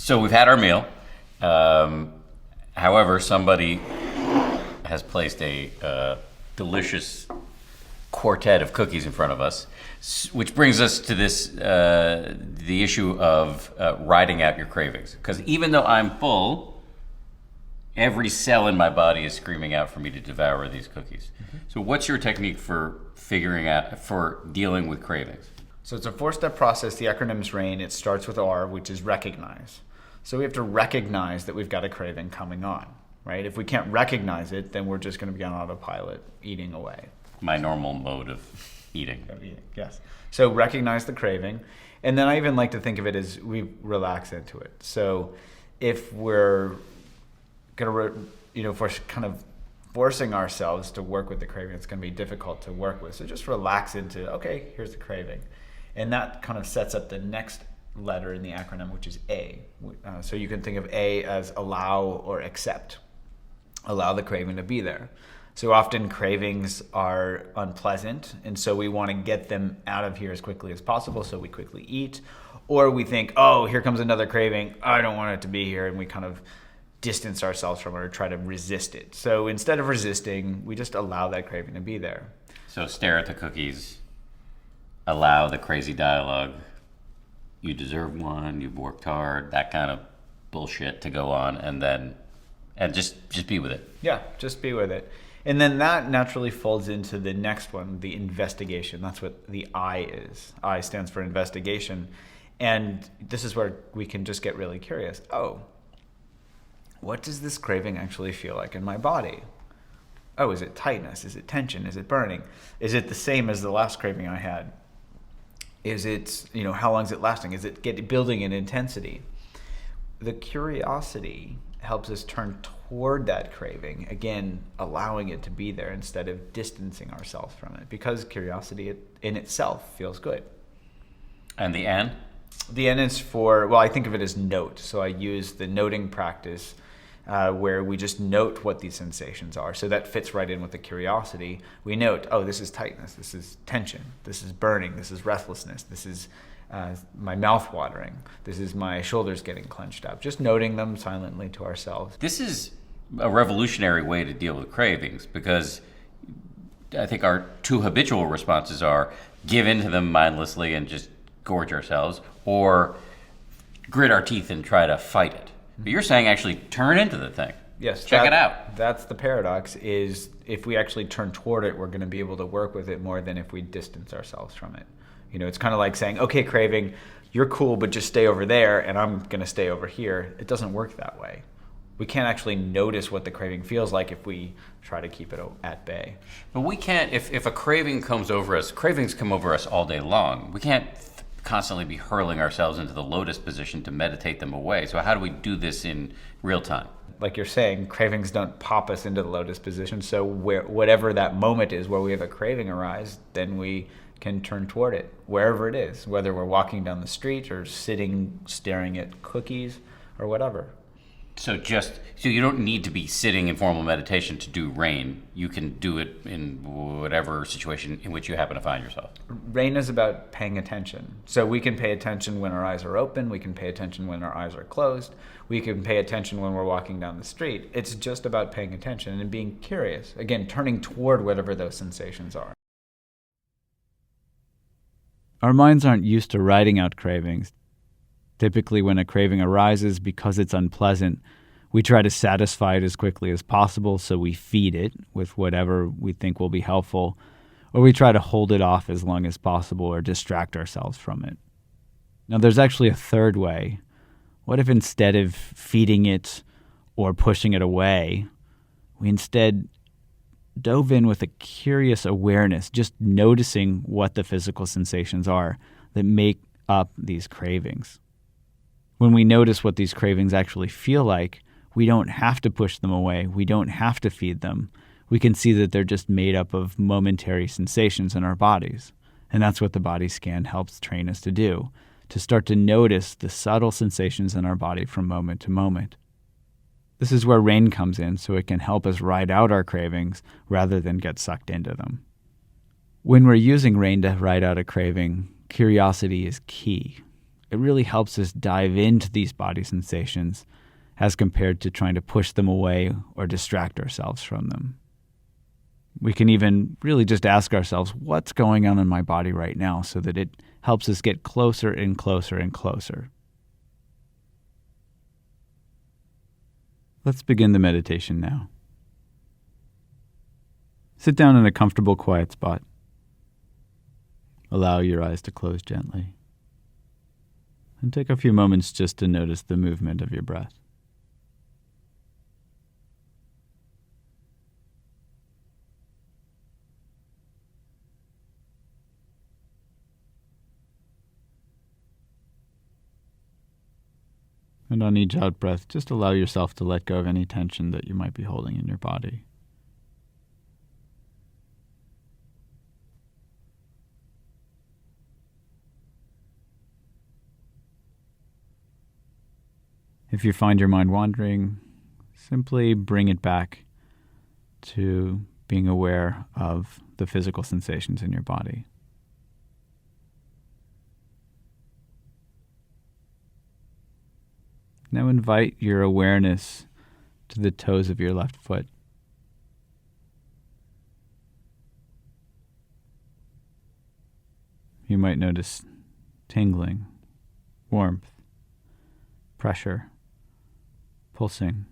So we've had our meal. However, somebody has placed a delicious quartet of cookies in front of us, which brings us to this, the issue of riding out your cravings. Because even though I'm full, every cell in my body is screaming out for me to devour these cookies. Mm-hmm. So what's your technique for dealing with cravings? So it's a 4-step process. The acronym's RAIN. It starts with R, which is recognize. So we have to recognize that we've got a craving coming on, right? If we can't recognize it, then we're just going to be on autopilot, eating away. My normal mode of eating. Yes. So recognize the craving. And then I even like to think of it as we relax into it. So if we're going to, if we're kind of forcing ourselves to work with the craving, it's going to be difficult to work with. So just relax into, okay, here's the craving. And that kind of sets up the next letter in the acronym, which is A. So you can think of A as allow or accept. Allow the craving to be there. So often cravings are unpleasant, and so we want to get them out of here as quickly as possible, so we quickly eat. Or we think, oh, here comes another craving, I don't want it to be here, and we kind of distance ourselves from it or try to resist it. So instead of resisting, we just allow that craving to be there. So stare at the cookies, allow the crazy dialogue, you deserve one, you've worked hard, that kind of bullshit to go on, and just be with it. Yeah, just be with it. And then that naturally folds into the next one, the investigation. That's what the I is. I stands for investigation. And this is where we can just get really curious. Oh, what does this craving actually feel like in my body? Oh, is it tightness? Is it tension? Is it burning? Is it the same as the last craving I had? Is it, how long is it lasting? Is it building in intensity? The curiosity helps us turn toward that craving, again, allowing it to be there instead of distancing ourselves from it, because curiosity in itself feels good. And the N? The N is for, I think of it as note. So I use the noting practice where we just note what these sensations are. So that fits right in with the curiosity. We note, oh, this is tightness, this is tension, this is burning, this is restlessness, this is my mouth watering, this is my shoulders getting clenched up. Just noting them silently to ourselves. This is a revolutionary way to deal with cravings, because I think our two habitual responses are give into them mindlessly and just gorge ourselves, or grit our teeth and try to fight it. But you're saying actually turn into the thing. Yes. Check it out. That's the paradox, is if we actually turn toward it, we're going to be able to work with it more than if we distance ourselves from it. It's kind of like saying, okay, craving, you're cool, but just stay over there, and I'm going to stay over here. It doesn't work that way. We can't actually notice what the craving feels like if we try to keep it at bay. But we can't, if a craving comes over us, cravings come over us all day long. We can't constantly be hurling ourselves into the lotus position to meditate them away. So how do we do this in real time? Like you're saying, cravings don't pop us into the lotus position. So whatever that moment is where we have a craving arise, then we can turn toward it, wherever it is, whether we're walking down the street or sitting staring at cookies or whatever. So you don't need to be sitting in formal meditation to do RAIN. You can do it in whatever situation in which you happen to find yourself. RAIN is about paying attention. So we can pay attention when our eyes are open. We can pay attention when our eyes are closed. We can pay attention when we're walking down the street. It's just about paying attention and being curious. Again, turning toward whatever those sensations are. Our minds aren't used to writing out cravings. Typically, when a craving arises, because it's unpleasant, we try to satisfy it as quickly as possible, so we feed it with whatever we think will be helpful, or we try to hold it off as long as possible or distract ourselves from it. Now, there's actually a third way. What if instead of feeding it or pushing it away, we instead dove in with a curious awareness, just noticing what the physical sensations are that make up these cravings? When we notice what these cravings actually feel like, we don't have to push them away. We don't have to feed them. We can see that they're just made up of momentary sensations in our bodies. And that's what the body scan helps train us to do, to start to notice the subtle sensations in our body from moment to moment. This is where RAIN comes in, so it can help us ride out our cravings rather than get sucked into them. When we're using RAIN to ride out a craving, curiosity is key. it really helps us dive into these body sensations as compared to trying to push them away or distract ourselves from them. We can even really just ask ourselves, what's going on in my body right now, so that it helps us get closer and closer and closer. Let's begin the meditation now. Sit down in a comfortable, quiet spot. Allow your eyes to close gently. And take a few moments just to notice the movement of your breath. And on each out breath, just allow yourself to let go of any tension that you might be holding in your body. If you find your mind wandering, simply bring it back to being aware of the physical sensations in your body. Now invite your awareness to the toes of your left foot. You might notice tingling, warmth, pressure, pulsing,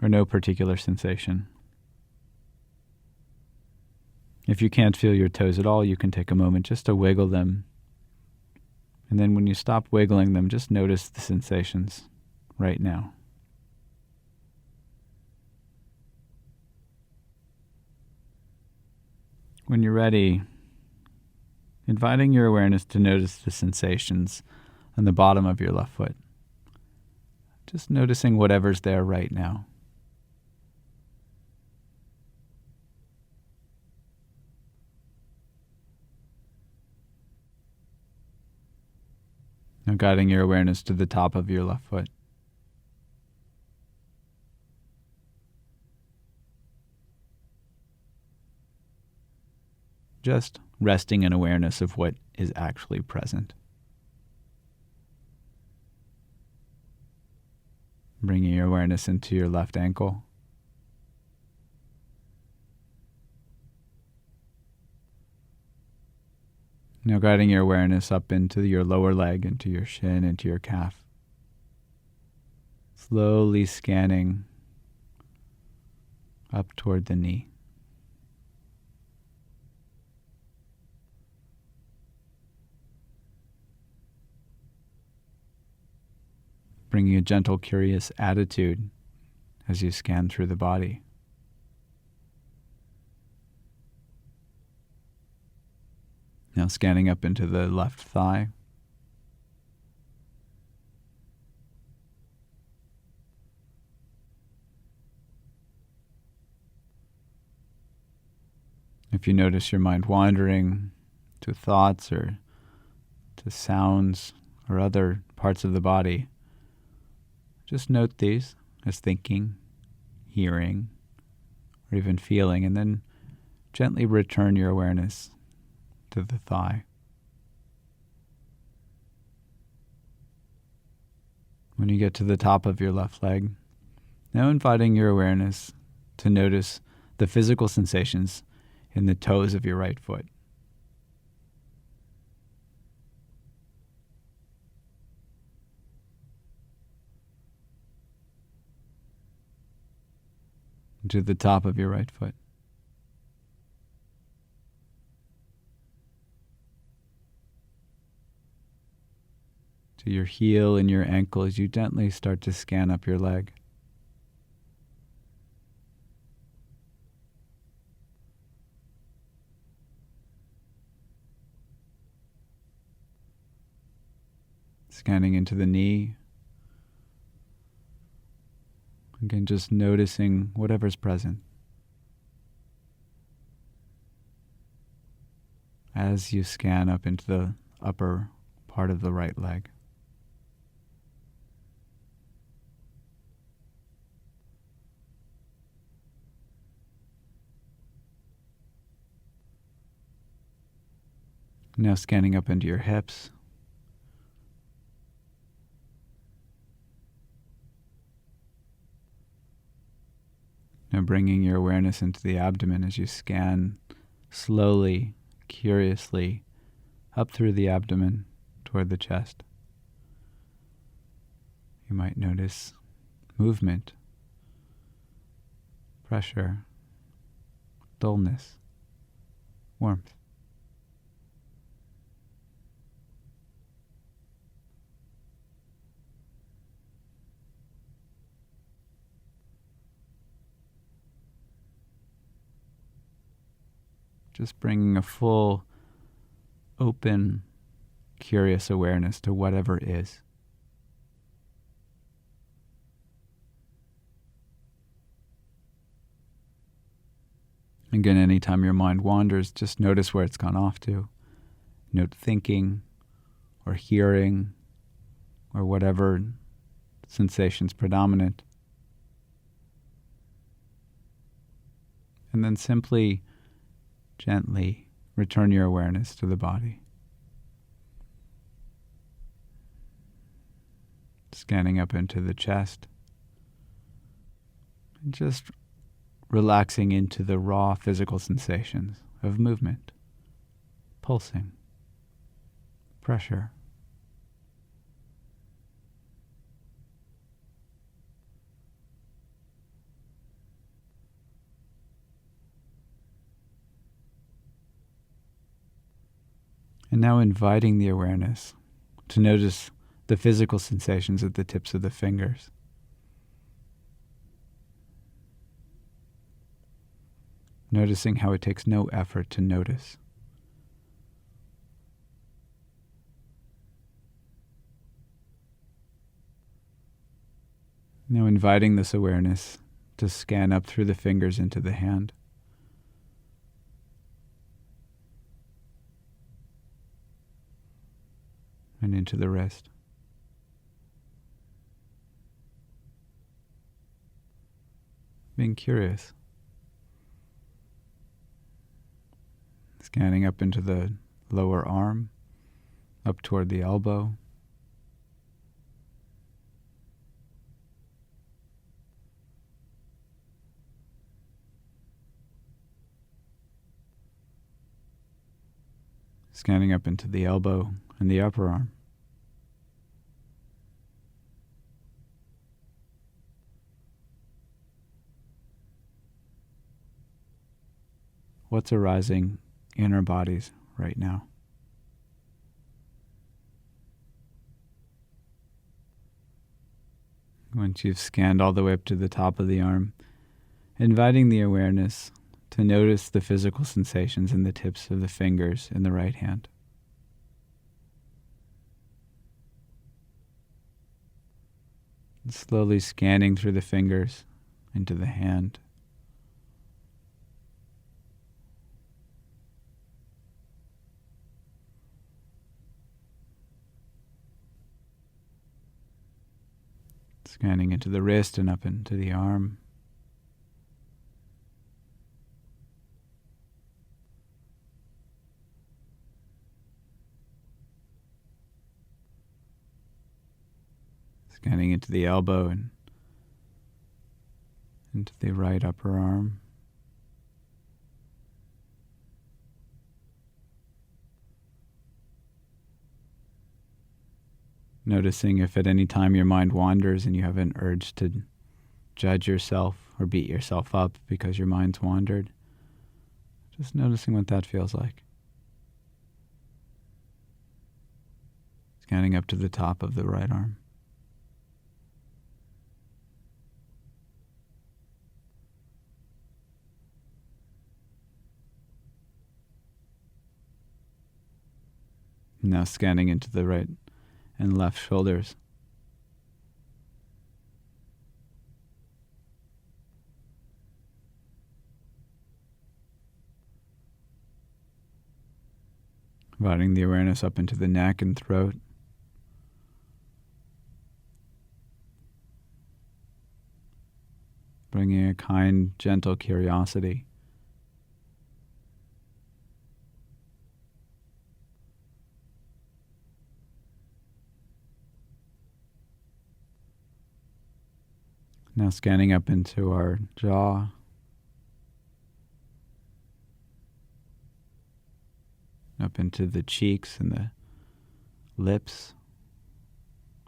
or no particular sensation. If you can't feel your toes at all, you can take a moment just to wiggle them. And then when you stop wiggling them, just notice the sensations right now. When you're ready, inviting your awareness to notice the sensations on the bottom of your left foot. Just noticing whatever's there right now. Now guiding your awareness to the top of your left foot. Just resting in awareness of what is actually present. Bringing your awareness into your left ankle. Now guiding your awareness up into your lower leg, into your shin, into your calf. Slowly scanning up toward the knee. Bringing a gentle, curious attitude as you scan through the body. Now scanning up into the left thigh. If you notice your mind wandering to thoughts or to sounds or other parts of the body, just note these as thinking, hearing, or even feeling, and then gently return your awareness to the thigh. When you get to the top of your left leg, now inviting your awareness to notice the physical sensations in the toes of your right foot. To the top of your right foot. To your heel and your ankle as you gently start to scan up your leg. Scanning into the knee. Again, just noticing whatever's present. As you scan up into the upper part of the right leg. Now scanning up into your hips, Now bringing your awareness into the abdomen as you scan slowly, curiously, up through the abdomen toward the chest. You might notice movement, pressure, dullness, warmth. Just bringing a full, open, curious awareness to whatever is. Again, anytime your mind wanders, just notice where it's gone off to. Note thinking or hearing or whatever sensation's predominant. And then simply, gently return your awareness to the body. Scanning up into the chest. And just relaxing into the raw physical sensations of movement, pulsing, pressure. And now inviting the awareness to notice the physical sensations at the tips of the fingers. Noticing how it takes no effort to notice. Now inviting this awareness to scan up through the fingers into the hand. And into the wrist. Being curious. Scanning up into the lower arm, up toward the elbow. Scanning up into the elbow and the upper arm. What's arising in our bodies right now? Once you've scanned all the way up to the top of the arm, inviting the awareness to notice the physical sensations in the tips of the fingers in the right hand. And slowly scanning through the fingers into the hand. Scanning into the wrist and up into the arm. Scanning into the elbow and into the right upper arm. Noticing if at any time your mind wanders and you have an urge to judge yourself or beat yourself up because your mind's wandered. Just noticing what that feels like. Scanning up to the top of the right arm. Now scanning into the right and left shoulders. Inviting the awareness up into the neck and throat. Bringing a kind, gentle curiosity. Now scanning up into our jaw up into the cheeks and the lips.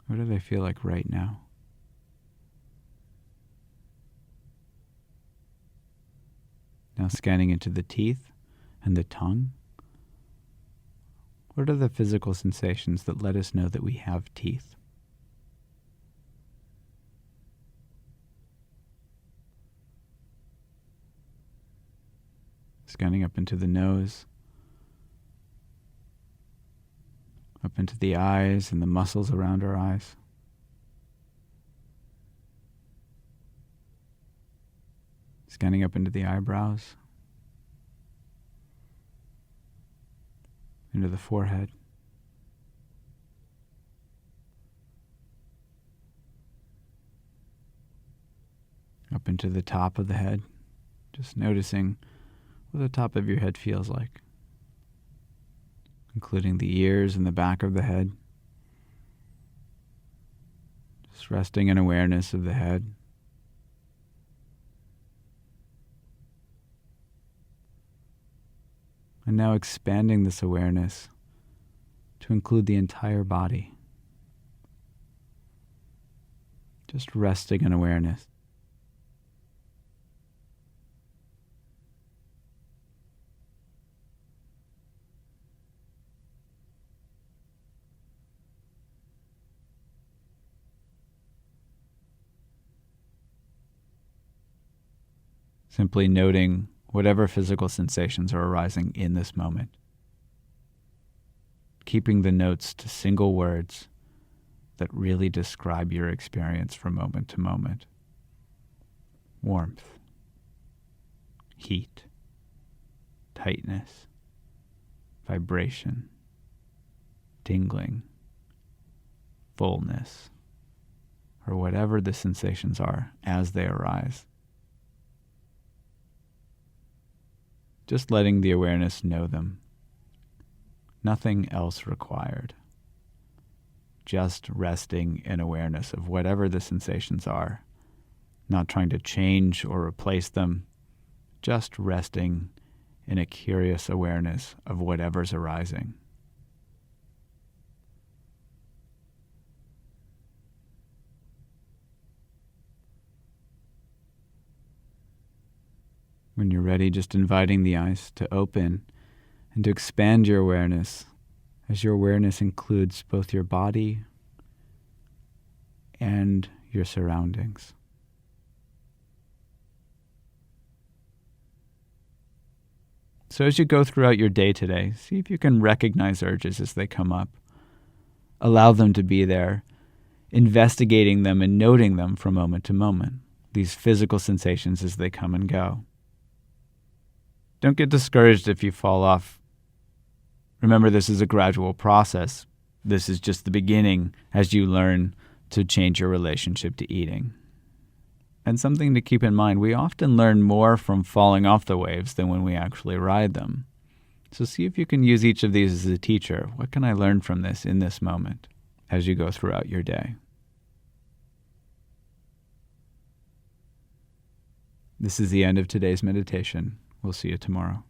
What do they feel like right now? Now scanning into the teeth and the tongue. What are the physical sensations that let us know that we have teeth? Scanning up into the nose, up into the eyes and the muscles around our eyes. Scanning up into the eyebrows, into the forehead, up into the top of the head, just noticing what the top of your head feels like, including the ears and the back of the head, just resting in awareness of the head. And now expanding this awareness to include the entire body. Just resting in awareness. Simply noting whatever physical sensations are arising in this moment. Keeping the notes to single words that really describe your experience from moment to moment. Warmth, heat, tightness, vibration, tingling, fullness, or whatever the sensations are as they arise. Just letting the awareness know them. Nothing else required. Just resting in awareness of whatever the sensations are. Not trying to change or replace them. Just resting in a curious awareness of whatever's arising. When you're ready, just inviting the eyes to open and to expand your awareness as your awareness includes both your body and your surroundings. So as you go throughout your day today, see if you can recognize urges as they come up. Allow them to be there, investigating them and noting them from moment to moment, these physical sensations as they come and go. Don't get discouraged if you fall off. Remember, this is a gradual process. This is just the beginning as you learn to change your relationship to eating. And something to keep in mind, we often learn more from falling off the waves than when we actually ride them. So see if you can use each of these as a teacher. What can I learn from this in this moment as you go throughout your day? This is the end of today's meditation. We'll see you tomorrow.